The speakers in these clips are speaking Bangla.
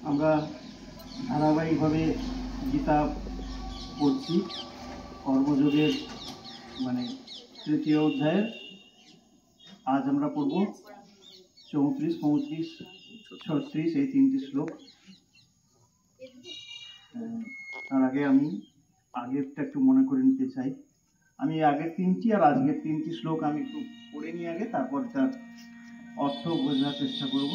আমরা ধারাবাহিকভাবে গীতা পড়ছি। কর্মযোগের মানে তৃতীয় অধ্যায়ের আজ আমরা পড়ব 34, 35, 36 এই তিনটি শ্লোক। তার আগে আমি আগেরটা একটু মনে করে নিতে চাই। আমি আগের তিনটি আর আজকের তিনটি শ্লোক আমি একটু পড়ে নিয়ে আগে তারপর তার অর্থ বোঝার চেষ্টা করব।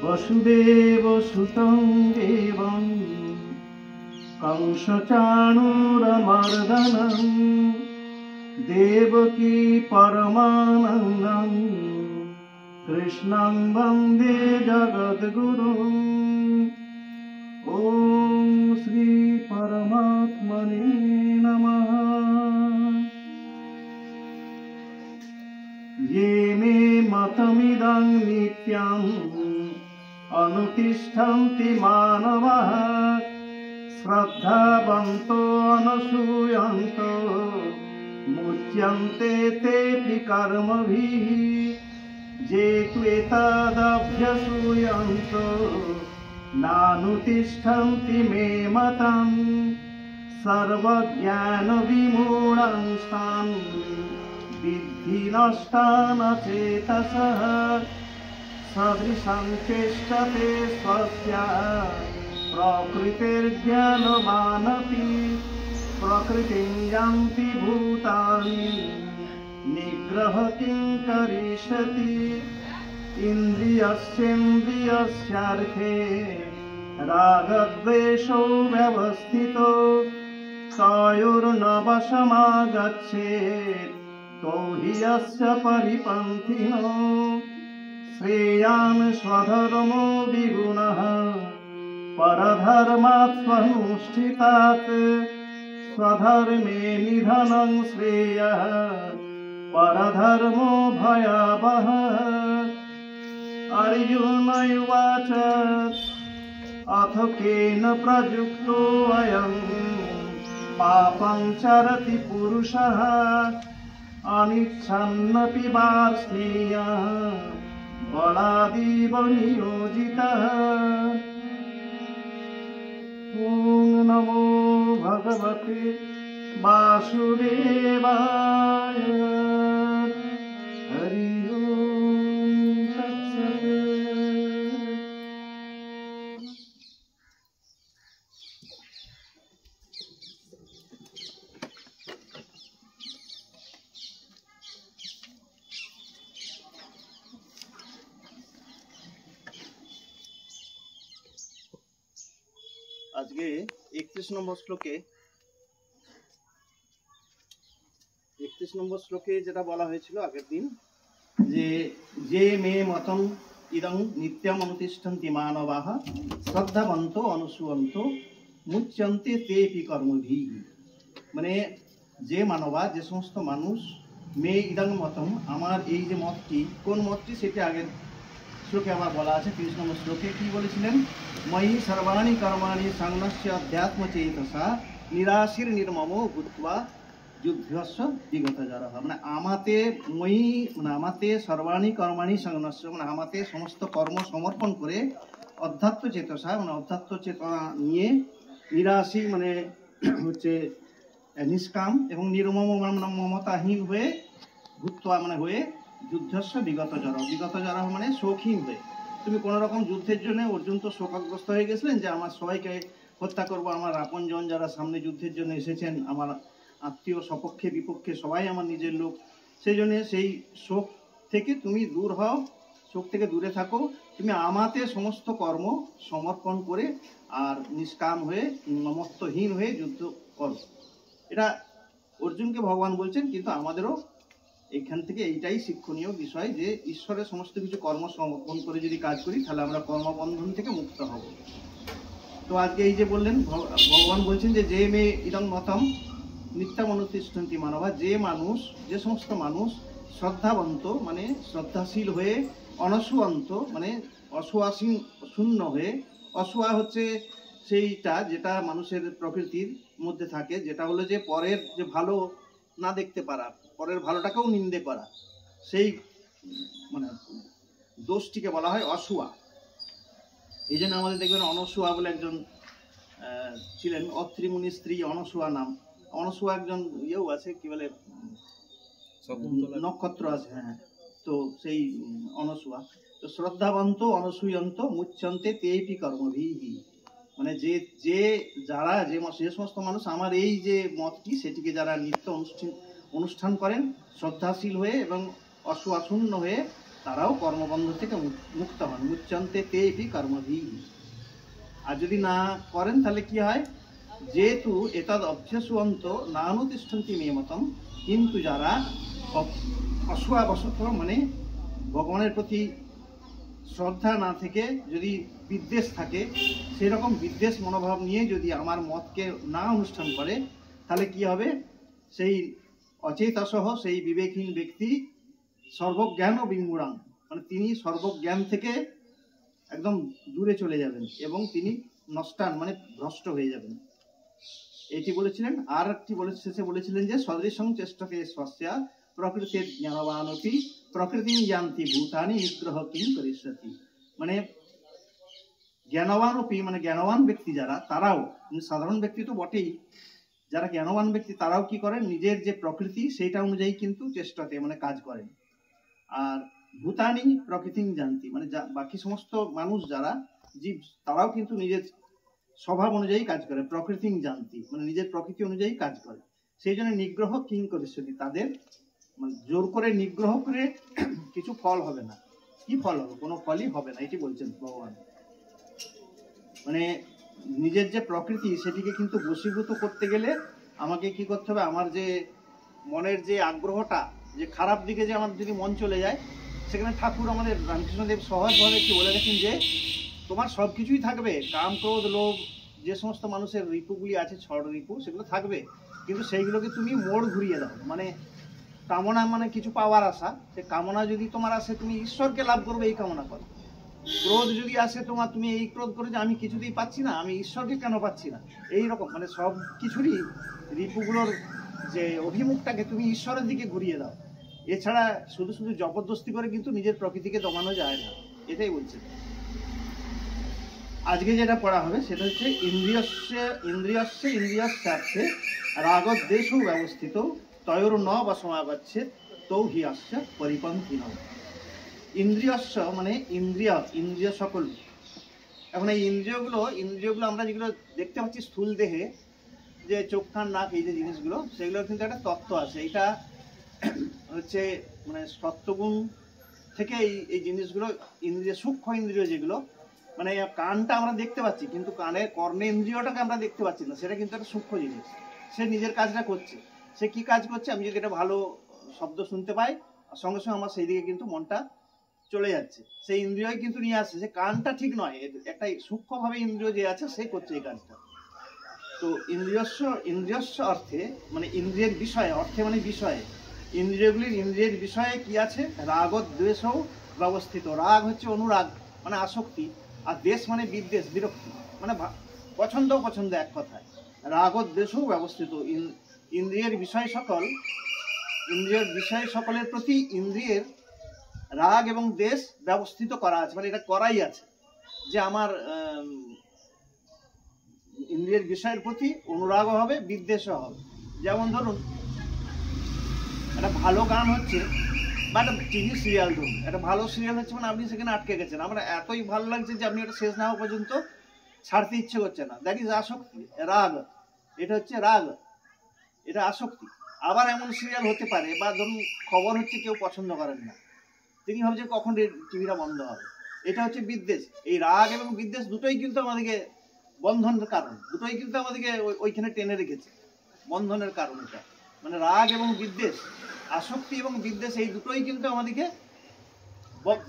বসুদেব সুতং দেবং কংসচাণূরমর্দনং দেবকী পরমানন্দং কৃষ্ণং বন্দে জগদ্গুরুং। ওম শ্রী পরমাত্মনে নমঃ। ये मे मतमिदं नित्यम् अनुतिष्ठन्ति मानवाः श्रद्धावन्तो अनुसूयन्तो मुच्यन्ते तेऽपि कर्मभिः ये त्वेतदभ्यसूयन्तो नानुतिष्ठन्ति मे मतम् सर्वज्ञानविमूढं स्थान् विद्धि नष्टान चेतसः सदृशं चेष्टते स्वस्य प्रकृतिर्ज्ञानवानपि प्रकृतिं यान्ति भूतानि निग्रह किं करिष्यति इन्द्रियस्येन्द्रियस्यार्थे रागद्वेषौ व्यवस्थितो तयोर्न वशमागच्छेत् तो हि यस्य परिपन्थिनो श्रेयान् स्वधर्मो विगुणः परधर्मात् स्वनुष्ठितात् स्वधर्मे निधनं श्रेयः परधर्मो भयावहः। अर्जुन उवाच अथ केन प्रयुक्तो अयं पापं चरति पुरुषः अनिच्छन्नपि वार्ष्णेयः बलादेव नियोजितः। ॐ नमो भगवते वासुदेवाय। हरि ओम तत्सत्। আজকে 31 নম্বর শ্লোকে যেটা বলা হয়েছিল আগের দিন, যে মে মতং ইদং নিত্যম অনুতিষ্ঠন্তি মানবাঃ শ্রদ্ধাবন্ত অনুসূয়ন্ত মুচ্যন্তে তেপি কর্মভিঃ। মানে যে মানবা, যে সমস্ত মানুষ, মে ইদং মতম, আমার এই যে মতটি, কোন মতটি সেটি আগের শ্লোকে আবার বলা আছে। 30 নম্বর শ্লোকে কি বলেছিলেন? ময়ি সর্বাণি কর্মাণি সংন্যস্য অধ্যাত্ম চেতসা নিরাশির নির্মমো ভূত্বা যুদ্ধস্য বিগত জরহ। মানে আমাতে মই, মানে আমাতে সর্বাণি কর্মাণি সংন্যস্য, মানে আমাতে সমস্ত কর্ম সমর্পণ করে অধ্যাত্ম চেতসা, মানে অধ্যাত্ম চেতনা নিয়ে, নিরাশি মানে হচ্ছে নিষ্কাম, এবং নির্মম মমতাহীন হয়ে, ভূত্বা মানে হয়ে, যুদ্ধস্য বিগত জরহ। বিগত জরহ মানে শোকহীন হয়ে। তুমি কোনো রকম যুদ্ধের জন্য, অর্জুন তো শোকগ্রস্ত হয়ে গেছিলেন যে আমার সবাইকে হত্যা করবো, আমার আপনজন যারা সামনে যুদ্ধের জন্য এসেছেন, আমার আত্মীয় সপক্ষে বিপক্ষে সবাই আমার নিজের লোক, সেই জন্য সেই শোক থেকে তুমি দূর হও, শোক থেকে দূরে থাকো, তুমি আমাতে সমস্ত কর্ম সমর্পণ করে আর নিষ্কাম হয়ে, মমত্বহীন হয়ে যুদ্ধ করো। এটা অর্জুনকে ভগবান বলছেন, কিন্তু আমাদেরও এখান থেকে এইটাই শিক্ষণীয় বিষয় যে ঈশ্বরের সমস্ত কিছু কর্ম সমর্পণ করে যদি কাজ করি তাহলে আমরা কর্মবন্ধন থেকে মুক্ত হব। তো আজকে এই যে বললেন, ভগবান বলছেন যে মে ইদং মতম নিত্যম অনুতিষ্ঠন্তি মানবা, যে মানুষ, যে সমস্ত মানুষ শ্রদ্ধাবন্ত মানে শ্রদ্ধাশীল হয়ে, অনসুয়ন্ত মানে অসুয়াসীন শূন্য হয়ে, অসুয়া হচ্ছে সেইটা যেটা মানুষের প্রকৃতির মধ্যে থাকে, যেটা হলো যে পরের যে ভালো না দেখতে পারা, পরের ভালোটাকেও নিন্দে করা, সেই মানে দোষটিকে বলা হয় অসূয়া। এই জন্য আমাদের দেখবেন অনসূয়া বলে একজন ছিলেন, অত্রি মুনির স্ত্রী অনসূয়া নাম। অনসূয়া একজন ইয়েও আছে, কি বলে নক্ষত্র আছে, হ্যাঁ। তো সেই অনসূয়া, তো শ্রদ্ধাবন্ত অনসূয়ন্ত মুচ্যন্তে তেপি কর্মভিহি, মানে যে যারা যে সমস্ত মানুষ আমার এই যে মতটি সেটিকে যারা নিত্য অনুষ্ঠান করেন শ্রদ্ধাশীল হয়ে এবং অসূয়াশূন্য হয়ে, তারাও কর্মবন্ধ থেকে মুক্ত হন। মুচ্যন্তে তেপি কর্মভিহি। আর যদি না করেন তাহলে কি হয়, যেহেতু এতদ অভ্যসুয়ন্ত নানুতিষ্ঠন্তি মে মতম, কিন্তু যারা অসূয়াবশত মানে ভগবানের প্রতি শ্রদ্ধা না থেকে যদি বিদ্বেষ থাকে, সেরকম বিদ্বেষ মনোভাব নিয়ে যদি আমার মতকে না অনুষ্ঠান করে, তাহলে কি হবে, সেই অচেতসহ সেই বিবেকহীন ব্যক্তি সর্বজ্ঞান ও বিমূঢ়াং, মানে তিনি সর্বজ্ঞান থেকে একদম দূরে চলে যাবেন এবং তিনি নষ্টান মানে ভ্রষ্ট হয়ে যাবেন। এটি বলেছিলেন। আর একটি শেষে বলেছিলেন যে সদৃশং চেষ্টকে স্বস্যা প্রকৃতির জ্ঞানবানপি প্রকৃতি জানতি ভূতানি নিগ্রহ কিং করিষ্যতি, মানে জ্ঞানবানপি মানে জ্ঞানবান ব্যক্তি যারা, তারাও সাধারণ ব্যক্তি তো বটেই, যারা জ্ঞানবান ব্যক্তি তারাও কি করেন, নিজের যে প্রকৃতি সেইটা অনুযায়ী কিন্তু চেষ্টাতে মানে কাজ করেন। আর ভূতানি প্রকৃতি জানতি মানে বাকি সমস্ত মানুষ যারা জীব, তারাও কিন্তু নিজের স্বভাব অনুযায়ী কাজ করে, প্রকৃতি জানতি মানে নিজের প্রকৃতি অনুযায়ী কাজ করে। সেই জন্য নিগ্রহ কিং করিষ্যতি, তাদের মানে জোর করে নিগ্রহ করে কিছু ফল হবে না। কি ফল হবে? কোনো ফলই হবে না, এটি বলছেন ভগবান। মানে নিজের যে প্রকৃতি সেটিকে কিন্তু বশীভূত করতে গেলে আমাকে কি করতে হবে, আমার যে মনের যে আগ্রহটা, যে খারাপ দিকে যে আমার যদি মন চলে যায়, সেখানে ঠাকুর আমাদের রামকৃষ্ণদেব সহজভাবে একটু বলে গেছেন যে তোমার সব কিছুই থাকবে, কাম ক্রোধ লোভ যে সমস্ত মানুষের রিপুগুলি আছে, ছড় রিপু, সেগুলো থাকবে, কিন্তু সেইগুলোকে তুমি মোড় ঘুরিয়ে দাও। মানে কামনা মানে কিছু পাওয়ার আশা, সে কামনা যদি তোমার আসে তুমি ঈশ্বরকে লাভ করবে এই কামনা করো। ক্রোধ যদি আসে তোমার, তুমি এই ক্রোধ করে যে আমি কিছুতেই পাচ্ছি না, আমি ঈশ্বরকে কেন পাচ্ছি না, এই রকম মানে সব কিছুরই রিপুগুলোর যে অভিমুখটাকে তুমি ঈশ্বরের দিকে ঘুরিয়ে দাও। এছাড়া শুধু শুধু জবরদস্তি করে কিন্তু নিজের প্রকৃতিকে দমানো যায় না, এটাই বলছে। আজকে যেটা পড়া হবে সেটা হচ্ছে ইন্দ্রিয়স্যার্থে রাগদ্বেষৌ ব্যবস্থিত তয়োর ন বা সমাগচ্ছে তৌ হি আসছে পরিপন্থীন। ইন্দ্রিয়স্য মানে ইন্দ্রিয় সকল। এখন এই ইন্দ্রিয়গুলো আমরা যেগুলো দেখতে পাচ্ছি স্থূল দেহে, যে চোখ কান নাক এই যে জিনিসগুলো, সেগুলোর কিন্তু একটা তত্ত্ব আছে। এটা হচ্ছে মানে সত্যগুণ থেকে এই জিনিসগুলো ইন্দ্রিয়, সূক্ষ্ম ইন্দ্রিয় যেগুলো, মানে কানটা আমরা দেখতে পাচ্ছি কিন্তু কর্ণেন্দ্রিয়টাকে আমরা দেখতে পাচ্ছি না, সেটা কিন্তু একটা সূক্ষ্ম জিনিস। সে নিজের কাজটা করছে। সে কি কাজ করছে, আমি যদি একটা ভালো শব্দ শুনতে পাই, সঙ্গে সঙ্গে আমার সেই দিকে কিন্তু মনটা চলে যাচ্ছে, সেই ইন্দ্রিয় কিন্তু নিয়ে আসছে। সে কানটা ঠিক নয়, একটা সূক্ষ্মভাবে ইন্দ্রিয় যে আছে সে করছে এই কাজটা। তো ইন্দ্রিয়স্য অর্থে মানে ইন্দ্রিয়ের বিষয়ে, অর্থে মানে বিষয়ে, ইন্দ্রিয়ের বিষয়ে কি আছে, রাগদ্বেষও ব্যবস্থিত। রাগ হচ্ছে অনুরাগ মানে আসক্তি, আর দেশ মানে বিদ্বেষ বিরক্তি, মানে পছন্দ এক কথায়। রাগদ্বেষও ব্যবস্থিত। ইন্দ্রিয়ের বিষয় সকলের প্রতি ইন্দ্রিয়ের রাগ এবং দেশ ব্যবস্থিত করা আছে, মানে এটা করাই আছে যে আমার ইন্দ্রিয়ের বিষয়ের প্রতি অনুরাগও হবে, বিদ্বেষও হবে। যেমন ধরুন একটা ভালো গান হচ্ছে বা একটা টিভি সিরিয়াল, ধরুন একটা ভালো সিরিয়াল হচ্ছে, মানে আপনি সেখানে আটকে গেছেন, আমরা এতই ভালো লাগছে যে আপনি ওটা শেষ না হওয়া পর্যন্ত ছাড়তে ইচ্ছে করছে না। দ্যাট ইজ আসক্তি, রাগ। এটা হচ্ছে রাগ, এটা আসক্তি। আবার এমন সিরিয়াল হতে পারে, বা ধরুন খবর হচ্ছে কেউ পছন্দ করেন না, তিনি ভাবছেন কখন টিভিটা বন্ধ হবে, এটা হচ্ছে বিদ্বেষ। এই রাগ এবং বিদ্বেষ দুটোই কিন্তু আমাদেরকে বন্ধনের কারণ, দুটোই কিন্তু আমাদেরকে ওইখানে টেনে রেখেছে, বন্ধনের কারণ এটা। মানে রাগ এবং বিদ্বেষ, আসক্তি এবং বিদ্বেষ, এই দুটোই কিন্তু আমাদেরকে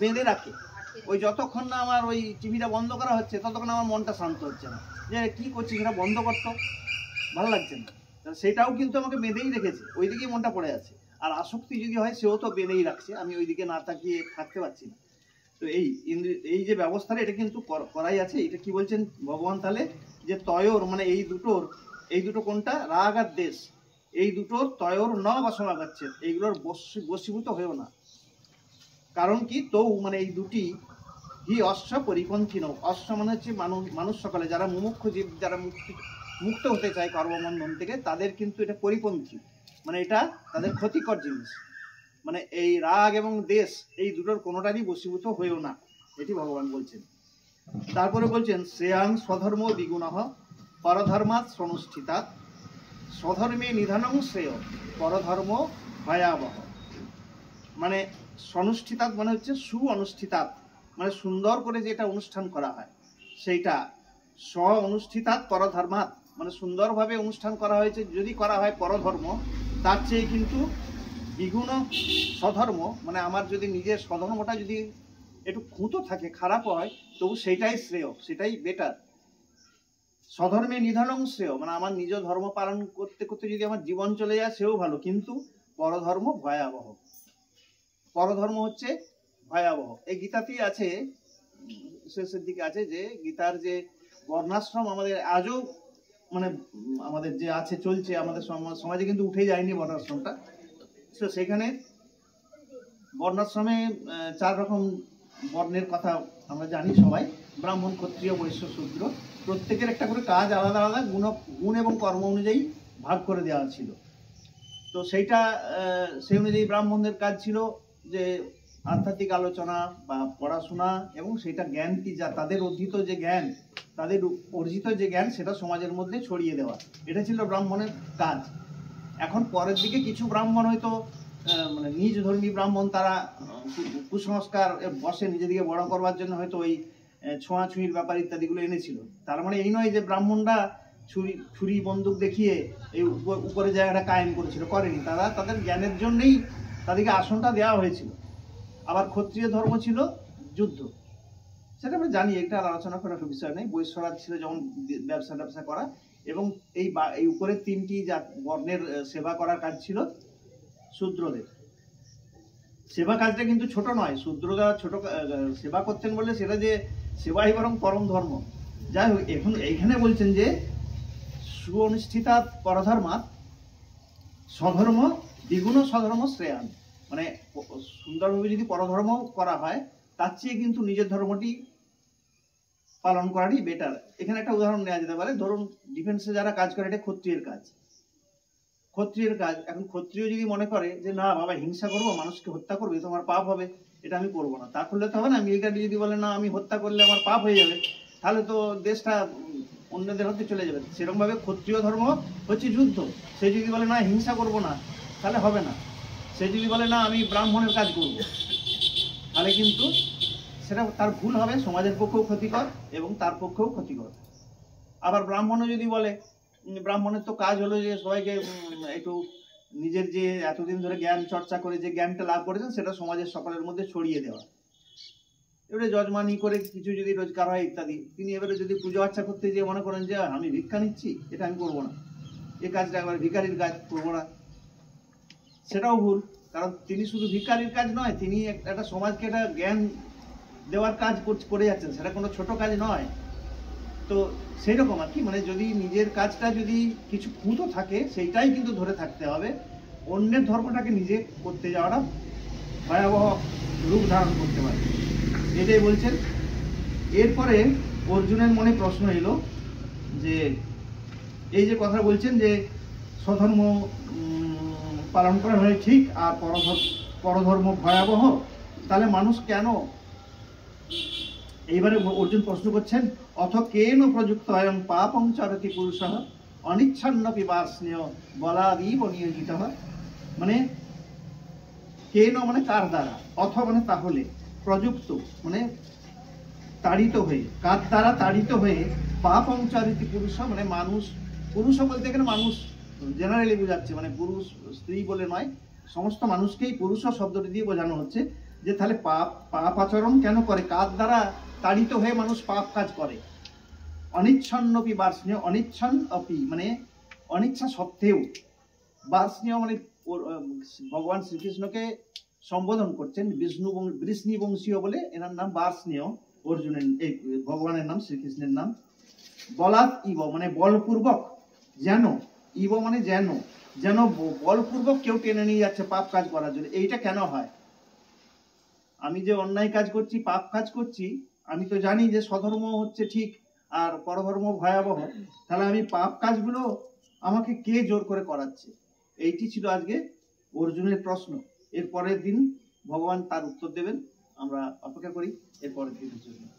বেঁধে রাখে। ওই যতক্ষণ না আমার ওই টিভিটা বন্ধ করা হচ্ছে ততক্ষণ আমার মনটা শান্ত হচ্ছে না, যে কি করছি সেটা বন্ধ করতো, ভালো লাগছে না, সেটাও কিন্তু আমাকে বেঁধেই রেখেছে, ওই দিকেই মনটা পড়ে আছে। আর আসক্তি যদি হয় সেও তো বেঁধেই রাখছে, আমি ওই দিকে না তাকিয়ে থাকতে পারছি না। তো এই যে ব্যবস্থাটা এটা কিন্তু করাই আছে। এটা কি বলছেন ভগবান তাহলে, যে তয়োর মানে এই দুটো কোনটা, রাগ আর দেশ, এই দুটোর তয়োর ন বসমাগাচ্ছেদ, এইগুলোর বশীভূত হয়েও না। কারণ কি, তো মানে এই দুটি হি অশ্ব পরিপন্থী নৌ। অশ্ব মানে হচ্ছে মানুষ সকলে যারা মুমুক্ষু জীব, যারা মুক্ত হতে চায় কর্মবন্ধন থেকে, তাদের কিন্তু এটা পরিপন্থী, মানে এটা তাদের ক্ষতিকর জিনিস। মানে এই রাগ এবং দেশ এই দুটোর কোনোটারই বশীভূত হয়েও না, এটি ভগবান বলছেন। তারপরে বলছেন শ্রেয়াং স্বধর্ম দ্বিগুণঃ পরধর্মাৎ সনুষ্ঠিতাৎ স্বধর্মে নিধনং শ্রেয় পরধর্ম ভয়াবহ। মানে সনুষ্ঠিতাৎ মানে হচ্ছে সুঅনুষ্ঠিতাৎ, মানে সুন্দর করে যেটা অনুষ্ঠান করা হয় সেইটা। স্ব অনুষ্ঠিতাৎ পরধর্মাৎ মানে সুন্দরভাবে অনুষ্ঠান করা হয়েছে যদি করা হয় পরধর্ম, তার চেয়ে কিন্তু দ্বিগুণ স্বধর্ম, মানে আমার যদি নিজের স্বধর্মটা যদি একটু খুঁতো থাকে, খারাপ হয়, তবু সেটাই শ্রেয়, সেটাই বেটার। স্বধর্মে নিধনং শ্রেয় মানে আমার নিজ ধর্ম পালন করতে করতে যদি আমার জীবন চলে যায় সেও ভালো, কিন্তু পরধর্ম ভয়াবহ। পরধর্ম হচ্ছে ভয়াবহ। এই গীতাতেই আছে, শেষের দিকে আছে যে গীতার যে বর্ণাশ্রম আমাদের আজও মানে আমাদের যে আছে চলছে, আমাদের সমাজে কিন্তু উঠে যায়নি বর্ণাশ্রমটা। তো সেখানে বর্ণাশ্রমে 4 রকম বর্ণের কথা আমরা জানি সবাই, ব্রাহ্মণ, ক্ষত্রিয়, বৈশ্য, শূদ্র। প্রত্যেকের একটা করে কাজ আলাদা আলাদা গুণ এবং কর্ম অনুযায়ী ভাগ করে দেওয়া ছিল। তো সেইটা সেই অনুযায়ী ব্রাহ্মণদের কাজ ছিল যে আধ্যাত্মিক আলোচনা বা পড়াশোনা, এবং সেটা জ্ঞানটি যা তাদের অর্জিত যে জ্ঞান, তাদের অর্জিত যে জ্ঞান সেটা সমাজের মধ্যে ছড়িয়ে দেওয়া, এটা ছিল ব্রাহ্মণের কাজ। এখন পরের দিকে কিছু ব্রাহ্মণ হয়তো মানে নিজ ধর্মী ব্রাহ্মণ, তারা কুসংস্কার বসে নিজেদিকে বড় করবার জন্য হয়তো ওই ছোঁয়াছুঁয়ির ব্যাপার ইত্যাদিগুলো এনেছিল। তার মানে এই নয় যে ব্রাহ্মণরা ছুরি বন্দুক দেখিয়ে এই উপরে জায়গাটা কায়েম করেছিল, করেনি। তারা তাদের জ্ঞানের জন্যই তাদেরকে আসনটা দেওয়া হয়েছিল। আবার ক্ষত্রিয় ধর্ম ছিল যুদ্ধ, সেটা আমরা জানি, এটা আলোচনা করার বিষয় নেই। বৈশ্যরাজ ছিল যেমন ব্যবসা করা, এবং এই উপরের 3টি বর্ণের সেবা করার কাজ ছিল শূদ্রদের। সেবা কাজটা কিন্তু ছোট নয়, শূদ্ররা ছোট সেবা করতেন বলে সেটা যে সেবাই বরং পরম ধর্ম। যাই হোক, এখন এইখানে বলছেন যে সুঅনুষ্ঠিতাৎ পরধর্মাৎ স্বধর্ম দ্বিগুণ স্বধর্ম শ্রেয়ান, মানে সুন্দরভাবে যদি পরধর্ম করা হয় তার চেয়ে কিন্তু নিজের ধর্মটি পালন করারই বেটার। এখানে একটা উদাহরণ নেওয়া যেতে পারে, ধরুন ডিফেন্সে যারা কাজ করে, এটা ক্ষত্রিয়ের কাজ। এখন ক্ষত্রিয় যদি মনে করে যে না বাবা হিংসা করবো, মানুষকে হত্যা করবে, তোমার পাপ হবে, এটা আমি করবো না, তা করলে তো হবে না। মিলিটারি যদি বলে না আমি হত্যা করলে আমার পাপ হয়ে যাবে, তাহলে তো দেশটা অন্যদের হাতে চলে যাবে। সেরকম ভাবে ক্ষত্রিয় ধর্ম হচ্ছে যুদ্ধ। সে যদি বলে না হিংসা করব না, তাহলে হবে না। সে যদি বলে না আমি ব্রাহ্মণের কাজ করব, তাহলে কিন্তু সেটা তার ভুল হবে, সমাজের পক্ষেও ক্ষতিকর এবং তার পক্ষেও ক্ষতিকর। আবার ব্রাহ্মণও যদি বলে, ব্রাহ্মণের তো কাজ হলো যে সবাইকে একটু নিজের যে এতদিন ধরে জ্ঞান চর্চা করে যে জ্ঞানটা লাভ করেছেন সেটা সমাজের সকলের মধ্যে ছড়িয়ে দেওয়া। এবারে যজমানি করে কিছু যদি রোজগার হয় ইত্যাদি, তিনি এবারে যদি পুজো আর্চা করতে গিয়ে মনে করেন যে আমি ভিক্ষা নিচ্ছি, এটা আমি করবো না, এই কাজটা একবারে ভিখারির কাজ, করবো না, সেটাও ভুল। কারণ তিনি শুধু ভিখারির কাজ নয়, তিনি একটা সমাজকে একটা জ্ঞান দেওয়ার কাজ করে যাচ্ছেন, সেটা কোনো ছোট কাজ নয়। তো সেই রকম আর কি, মানে যদি নিজের কাজটা যদি কিছু খুঁতো থাকে সেইটাই কিন্তু ধরে থাকতে হবে, অন্যের ধর্মটাকে নিজে করতে যাওয়াটা ভয়াবহ রূপ ধারণ করতে পারে, এটাই বলছেন। এরপরে অর্জুনের মনে প্রশ্ন এলো যে এই যে কথা বলছেন যে স্বধর্ম পালন করা হয় ঠিক, আর পরধর্ম ভয়াবহ, তাহলে মানুষ কেন, এইবারে অর্জুন প্রশ্ন করছেন, অথ কেন প্রযুক্ত অয়ং পাপং চরতি পুরুষঃ অনিচ্ছন্নপি বার্ষ্ণেয় বলাদিব নিয়োজিতঃ। মানে কেন মানে কার দ্বারা, অথ মানে তাহলে, প্রযুক্ত মানে তাড়িত হয়ে, কার দ্বারা তাড়িত হয়ে, পাপং চরতি পুরুষ মানে মানুষ, পুরুষ বলতে এখানে মানুষ জেনারেলি বোঝাচ্ছে, মানে পুরুষ স্ত্রী বলে নয়, সমস্ত মানুষকেই পুরুষ শব্দটি দিয়ে বোঝানো হচ্ছে। যে তাহলে পাপ আচরণ কেন করে, কার দ্বারা তাড়িত হয়ে মানুষ পাপ কাজ করে। অনিচ্ছন্নপি বার্ষ্ণেয়, অনিচ্ছন অপি মানে অনিচ্ছা সত্ত্বেও, বার্ষ্ণেয় মানে ভগবান শ্রীকৃষ্ণকে সম্বোধন করছেন, বৃষ্ণি বংশীয় বলে এনার নাম বার্ষ্ণেয়, অর্জুনের এই ভগবানের নাম, শ্রীকৃষ্ণের নাম। বলাৎ ইব মানে বলপূর্বক, যেন, ইব মানে যেন, যেন বলপূর্বক কেউ টেনে নিয়ে যাচ্ছে পাপ কাজ করার জন্য। এইটা কেন হয়? আমি যে অন্যায় কাজ করছি, পাপ কাজ করছি, আমি তো জানি যে স্বধর্ম হচ্ছে ঠিক আর পরধর্ম ভয়াবহ, তাহলে আমি পাপ কাজগুলো আমাকে কে জোর করে করাচ্ছে? এইটি ছিল আজকে অর্জুনের প্রশ্ন। এর পরের দিন ভগবান তার উত্তর দেবেন, আমরা অপেক্ষা করি এর পরের দিনের জন্য।